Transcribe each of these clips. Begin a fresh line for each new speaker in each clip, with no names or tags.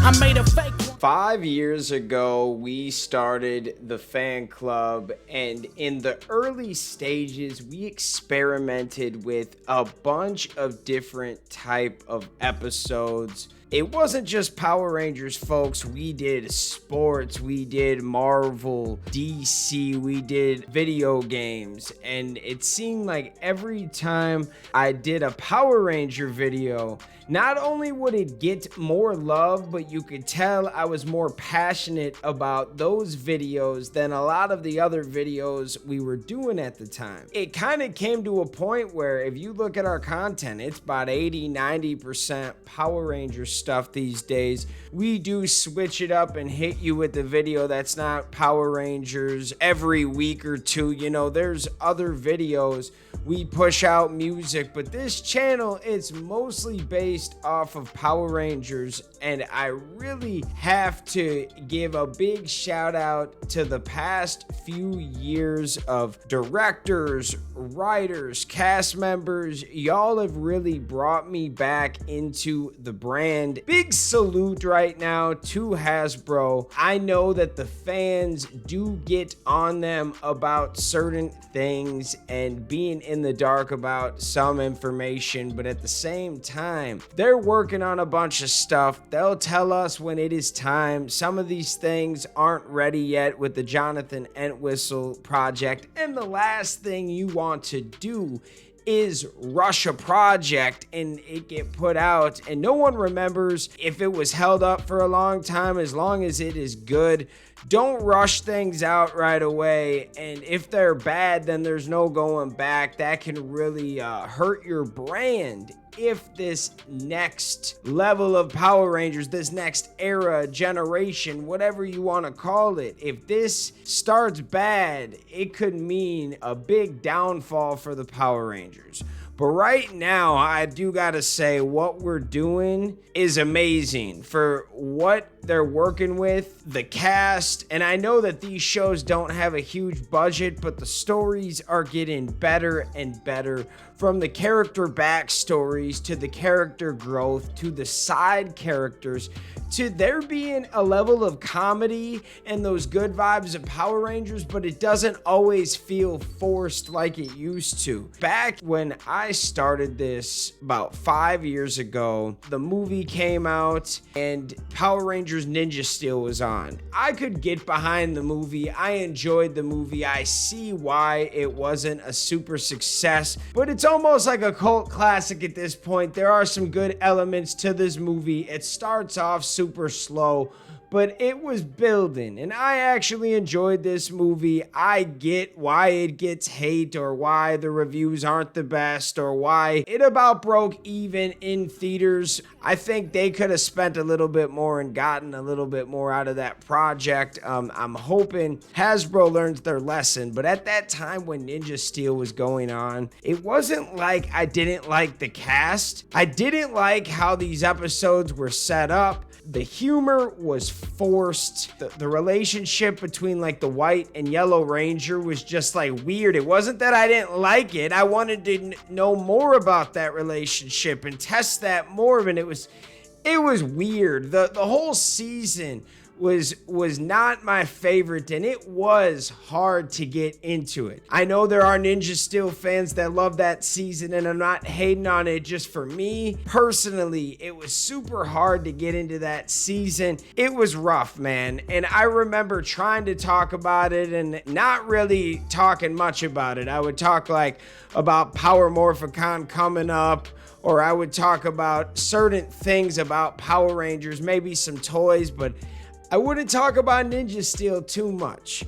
I made a fake one.
5 years ago, we started the fan club, and in the early stages, we experimented with a bunch of different type of episodes. It wasn't just Power Rangers, folks. We did sports, we did Marvel, DC, we did video games, and it seemed like every time I did a Power Ranger video, not only would it get more love, but you could tell I was more passionate about those videos than a lot of the other videos we were doing at the time. It kind of came to a point where if you look at our content, it's about 80-90% Power Ranger stuff these days. We do switch it up and hit you with the video that's not Power Rangers every week or two. You know, there's other videos. We push out music, but this channel is mostly based off of Power Rangers, and I really have to give a big shout out to the past few years of directors, writers, cast members. Y'all have really brought me back into the brand. Big salute right now to Hasbro. I know that the fans do get on them about certain things and being in the dark about some information, but at the same time, they're working on a bunch of stuff. They'll tell us when it is time. Some of these things aren't ready yet with the Jonathan Entwistle project, and the last thing you want to do is rush a project and it get put out and no one remembers if it was held up for a long time. As long as it is good, don't rush things out right away, and if they're bad, then there's no going back. That can really hurt your brand. If this next level of Power Rangers, this next era, generation, whatever you want to call it, if this starts bad, it could mean a big downfall for the Power Rangers. But right now, I do gotta say, what we're doing is amazing for what they're working with, the cast, and I know that these shows don't have a huge budget, but the stories are getting better and better, from the character backstories to the character growth to the side characters to there being a level of comedy and those good vibes of Power Rangers, but it doesn't always feel forced like it used to. Back when I started this about 5 years ago, the movie came out and Power Rangers Ninja Steel was on. I could get behind the movie. I enjoyed the movie. I see why it wasn't a super success, but it's almost like a cult classic at this point. There are some good elements to this movie. It starts off super slow, but it was building, and I actually enjoyed this movie. I get why it gets hate, or why the reviews aren't the best, or why it about broke even in theaters. I think they could have spent a little bit more and gotten a little bit more out of that project. I'm hoping Hasbro learns their lesson, but at that time when Ninja Steel was going on, it wasn't like I didn't like the cast. I didn't like how these episodes were set up. The humor was forced. The relationship between like the white and yellow ranger was just like weird. It wasn't that I didn't like it. I wanted to know more about that relationship and test that more, and it was weird. The whole season was not my favorite, and it was hard to get into it. I know there are Ninja Steel fans that love that season, and I'm not hating on it. Just for me personally, it was super hard to get into that season. It was rough, man, and I remember trying to talk about it and not really talking much about it. I would talk like about Power Morphicon coming up, or I would talk about certain things about Power Rangers, maybe some toys, but I wouldn't talk about Ninja Steel too much.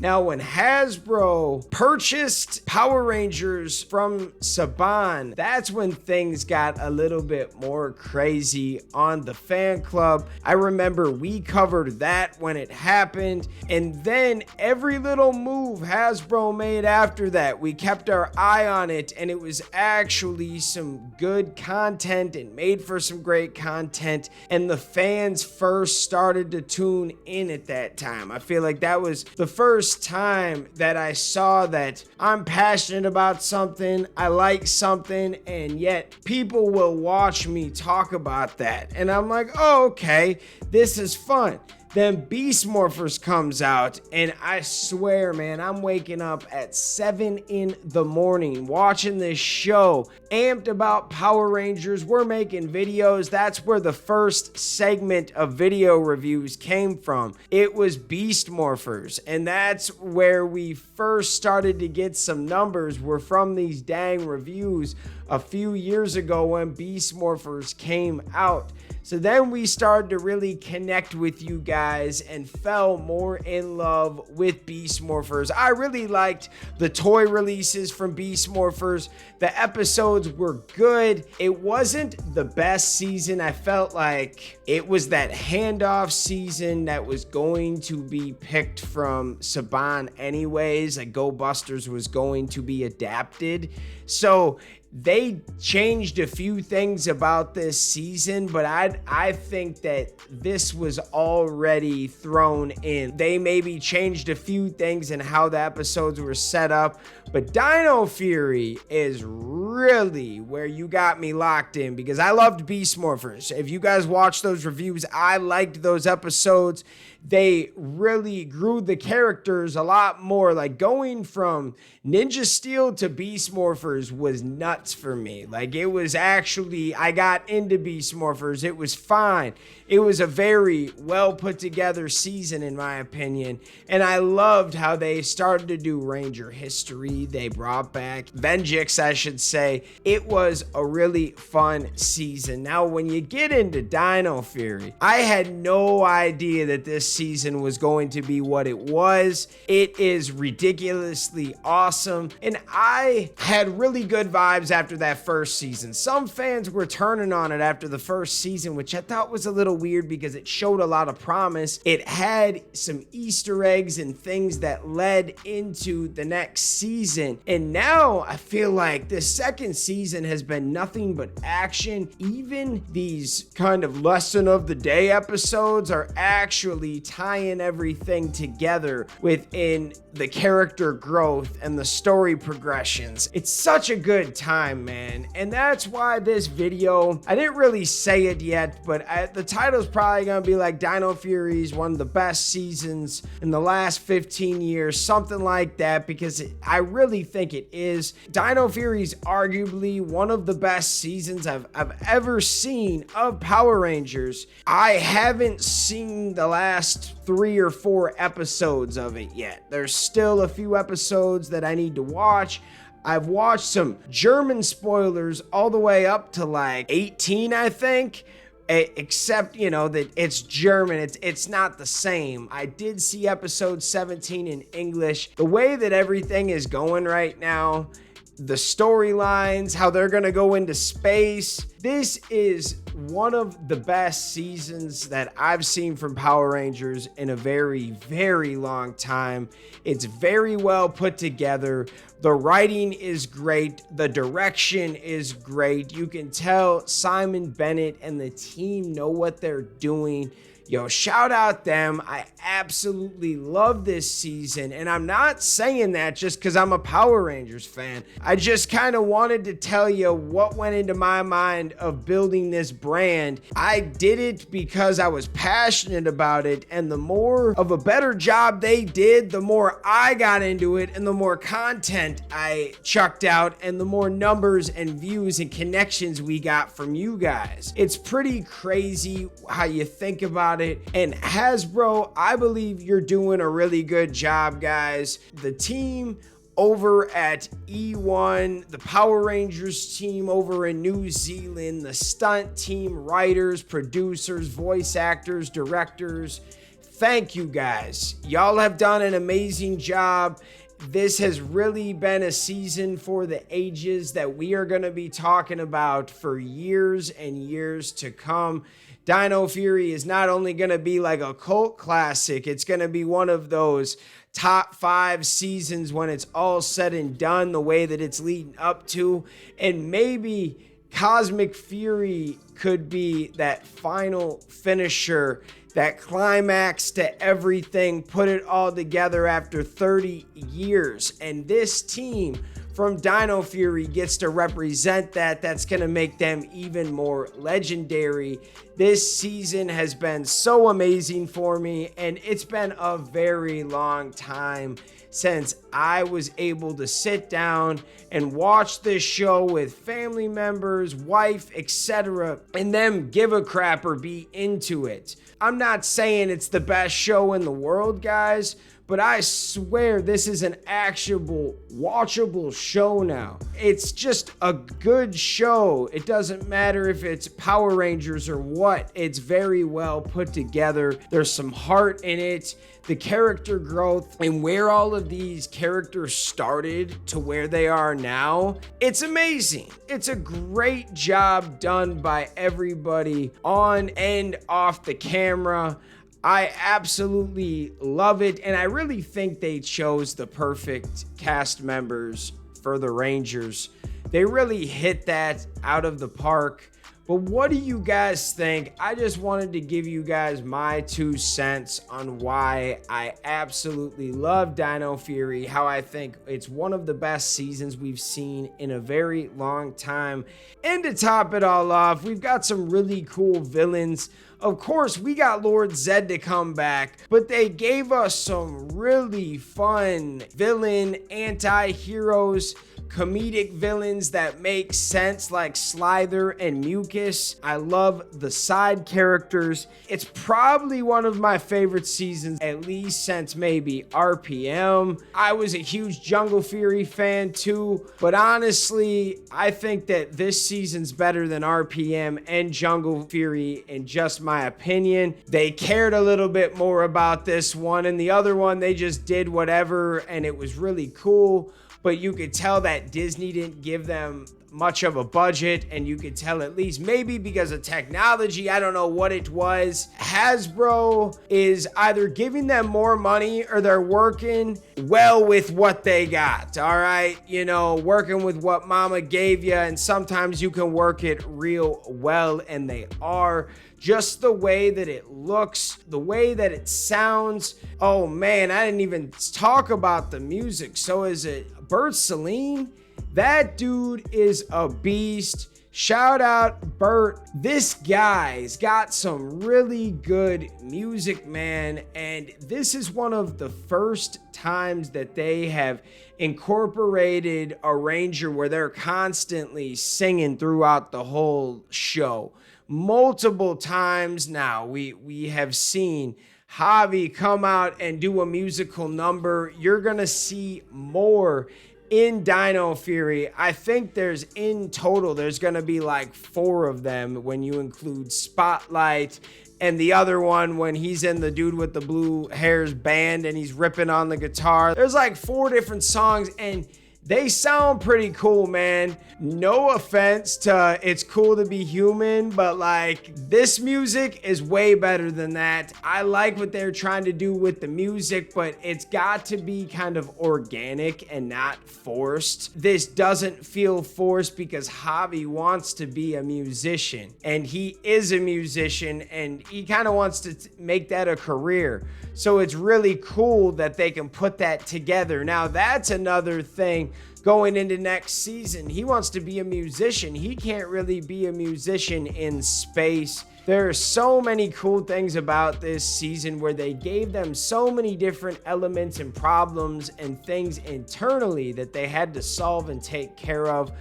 Now, when Hasbro purchased Power Rangers from Saban, that's when things got a little bit more crazy on the fan club. I remember we covered that when it happened, and then every little move Hasbro made after that, we kept our eye on it, and it was actually some good content and made for some great content, and the fans first started to tune in at that time. I feel like that was the first first time that I saw that I'm passionate about something, I like something, and yet people will watch me talk about that. And I'm like, oh, okay, this is fun. Then Beast Morphers comes out, and I swear, man, I'm waking up at 7 in the morning watching this show, amped about Power Rangers. We're making videos. That's where the first segment of video reviews came from. It was Beast Morphers, and that's where we first started to get some numbers, were from these dang reviews a few years ago when Beast Morphers came out. So then we started to really connect with you guys and fell more in love with Beast Morphers. I really liked the toy releases from Beast Morphers. The episodes were good. It wasn't the best season. I felt like it was that handoff season that was going to be picked from Saban anyways. Like Go Busters was going to be adapted. So they changed a few things about this season, but I think that this was already thrown in. They maybe changed a few things in how the episodes were set up, but Dino Fury is really where you got me locked in, because I loved Beast Morphers. If you guys watched those reviews, I liked those episodes. They really grew the characters a lot more. Like going from Ninja Steel to Beast Morphers was nuts for me. Like it was actually, I got into Beast Morphers. It was fine. It was a very well put together season in my opinion. And I loved how they started to do Ranger history. They brought back Venjix, I should say. It was a really fun season. Now, when you get into Dino Fury, I had no idea that this season was going to be what it was. It is ridiculously awesome, and I had really good vibes after that first season. Some fans were turning on it after the first season, which I thought was a little weird because it showed a lot of promise. It had some Easter eggs and things that led into the next season, and now I feel like the second season has been nothing but action. Even these kind of lesson of the day episodes are actually tying everything together within the character growth and the story progressions. It's such a good time, man. And that's why this video, I didn't really say it yet, but the title's probably gonna be like Dino Fury's one of the best seasons in the last 15 years, something like that, because I really think it is. Dino Fury's arguably one of the best seasons I've ever seen of Power Rangers. I haven't seen the last 3 or 4 episodes of it yet. There's still a few episodes that I need to watch. I've watched some German spoilers all the way up to like 18, I think. Except, you know, that it's German. It's not the same. I did see episode 17 in English. The way that everything is going right now, the storylines, how they're gonna go into space. This is one of the best seasons that I've seen from Power Rangers in a very, very long time. It's very well put together. The writing is great. The direction is great. You can tell Simon Bennett and the team know what they're doing. Yo, shout out them. I absolutely love this season, and I'm not saying that just because I'm a Power Rangers fan. I just kind of wanted to tell you what went into my mind of building this brand. I did it because I was passionate about it, and the more of a better job they did, the more I got into it, and the more content I chucked out, and the more numbers and views and connections we got from you guys. It's pretty crazy how you think about it. And Hasbro, I believe you're doing a really good job, guys. The team over at E1, the Power Rangers team over in New Zealand, the stunt team, writers, producers, voice actors, directors, thank you guys. Y'all have done an amazing job. This has really been a season for the ages that we are going to be talking about for years and years to come. Dino Fury is not only going to be like a cult classic, it's going to be one of those top 5 seasons when it's all said and done, the way that it's leading up to. And maybe Cosmic Fury could be that final finisher that climax to everything, put it all together after 30 years. And this team from Dino Fury gets to represent that. That's going to make them even more legendary. This season has been so amazing for me, and it's been a very long time since I was able to sit down and watch this show with family members, wife, etc., and them give a crap or be into it. I'm not saying it's the best show in the world, guys, but I swear this is an actual watchable show now. It's just a good show. It doesn't matter if it's Power Rangers or what. It's very well put together. There's some heart in it. The character growth and where all of these characters started to where they are now, it's amazing. It's a great job done by everybody on and off the camera. I absolutely love it, and I really think they chose the perfect cast members for the Rangers. They really hit that out of the park. But what do you guys think? I just wanted to give you guys my 2 cents on why I absolutely love Dino Fury, how I think it's one of the best seasons we've seen in a very long time. And to top it all off, we've got some really cool villains. Of course, we got Lord Zed to come back, but they gave us some really fun villain anti-heroes, comedic villains that make sense, like Slither and Mucus. I love the side characters. It's probably one of my favorite seasons, at least since maybe RPM. I was a huge Jungle Fury fan too, but honestly, I think that this season's better than RPM and Jungle Fury in just my opinion. They cared a little bit more about this one, and the other one, they just did whatever, and it was really cool. But you could tell that Disney didn't give them much of a budget, and you could tell, at least maybe because of technology, I don't know what it was. Hasbro is either giving them more money or they're working well with what they got, all right? You know, working with what mama gave you, and sometimes you can work it real well, and they are. Just the way that it looks, the way that it sounds. Oh man, I didn't even talk about the music. So is it Bert Celine? That dude is a beast. Shout out Bert. This guy's got some really good music, man. And this is one of the first times that they have incorporated a ranger where they're constantly singing throughout the whole show. Multiple times now we have seen Javi come out and do a musical number. You're gonna see more in Dino Fury. I think there's gonna be like 4 of them when you include Spotlight and the other one when he's in the dude with the blue hairs band and he's ripping on the guitar. There's like 4 different songs, and they sound pretty cool, man. No offense to It's Cool to Be Human, but like this music is way better than that. I like what they're trying to do with the music, but it's got to be kind of organic and not forced. This doesn't feel forced because Javi wants to be a musician, and he is a musician, and he kind of wants to make that a career. So it's really cool that they can put that together. Now that's another thing going into next season. He wants to be a musician. He can't really be a musician in space. There are so many cool things about this season where they gave them so many different elements and problems and things internally that they had to solve and take care of.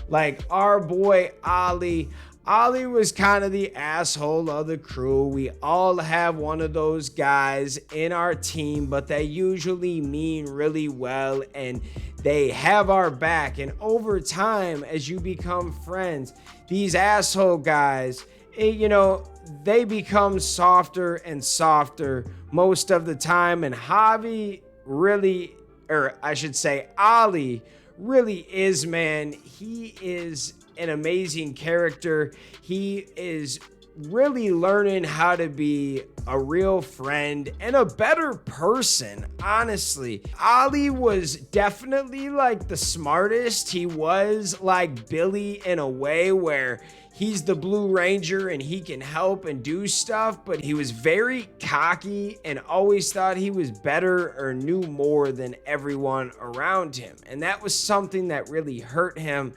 Like our boy Ollie. Ollie was kind of the asshole of the crew. We all have one of those guys in our team, but they usually mean really well and they have our back. And over time, as you become friends, these asshole guys, they become softer and softer most of the time. And Ollie really is, man. He is an amazing character. He is really learning how to be a real friend and a better person, honestly. Ollie was definitely like the smartest. He was like Billy in a way where he's the Blue Ranger and he can help and do stuff, but he was very cocky and always thought he was better or knew more than everyone around him. And that was something that really hurt him.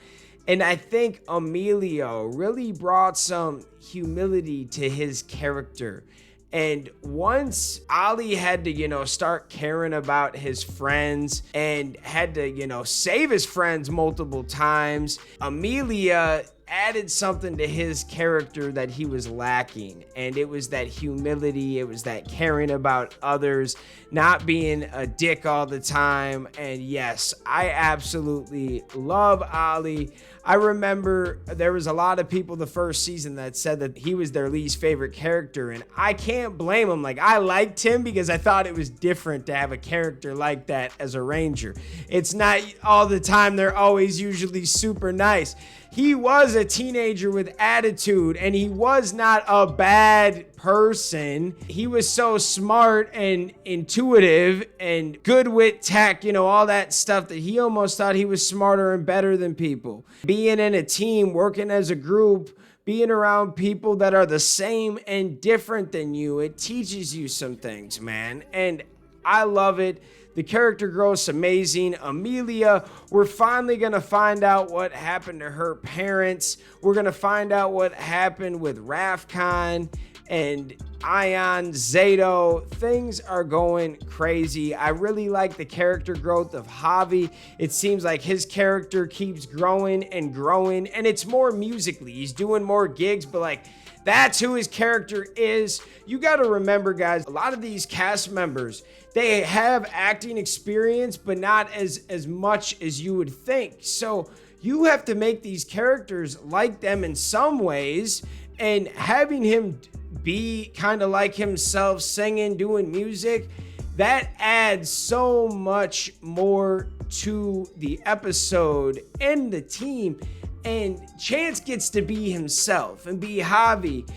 And I think Emilio really brought some humility to his character. And once Ollie had to, start caring about his friends and had to, save his friends multiple times, Amelia added something to his character that he was lacking. And it was that humility. It was that caring about others, not being a dick all the time. And yes, I absolutely love Ollie. I remember there was a lot of people the first season that said that he was their least favorite character, and I can't blame them. Like, I liked him because I thought it was different to have a character like that as a Ranger. It's not all the time they're always usually super nice. He was a teenager with attitude, and he was not a bad person. He was so smart and intuitive and good with tech, all that stuff, that he almost thought he was smarter and better than people. Being in a team, working as a group, being around people that are the same and different than you, it teaches you some things, man. And I love it. The character growth's amazing. Amelia, we're finally going to find out what happened to her parents. We're going to find out what happened with Rafcon and Ion, Zato. Things are going crazy. I really like the character growth of Javi. It seems like his character keeps growing and growing, and it's more musically. He's doing more gigs, but like, that's who his character is. You got to remember, guys, a lot of these cast members, they have acting experience, but not as much as you would think. So you have to make these characters like them in some ways, and having him be kind of like himself, singing, doing music, that adds so much more to the episode and the team. And Chance gets to be himself and be Javi,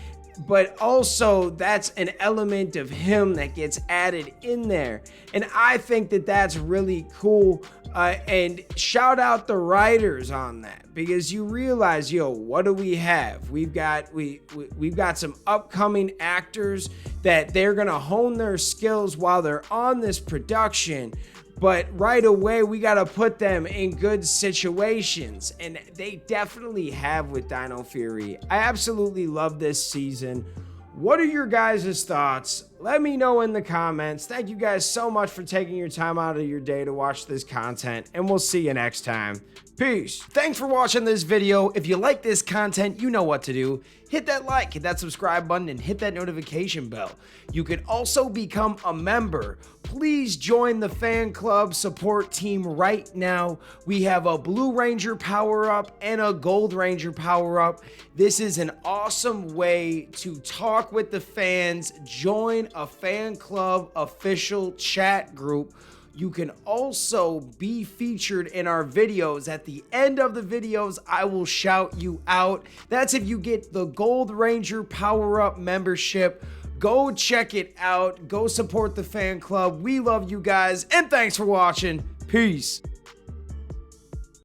but also that's an element of him that gets added in there. And I think that that's really cool. And shout out the writers on that, because you realize, what do we have? We've got some upcoming actors that they're gonna hone their skills while they're on this production. But right away, we got to put them in good situations. And they definitely have with Dino Fury. I absolutely love this season. What are your guys' thoughts? Let me know in the comments. Thank you guys so much for taking your time out of your day to watch this content. And we'll see you next time. Peace. Thanks for watching this video. If you like this content, you know what to do. Hit that like, hit that subscribe button, and hit that notification bell. You can also become a member. Please join the fan club support team right now. We have a Blue Ranger power-up and a Gold Ranger power-up. This is an awesome way to talk with the fans. Join a fan club official chat group. You can also be featured in our videos. At the end of the videos, I will shout you out. That's if you get the Gold Ranger Power-Up membership. Go check it out. Go support the fan club. We love you guys, and thanks for watching. Peace.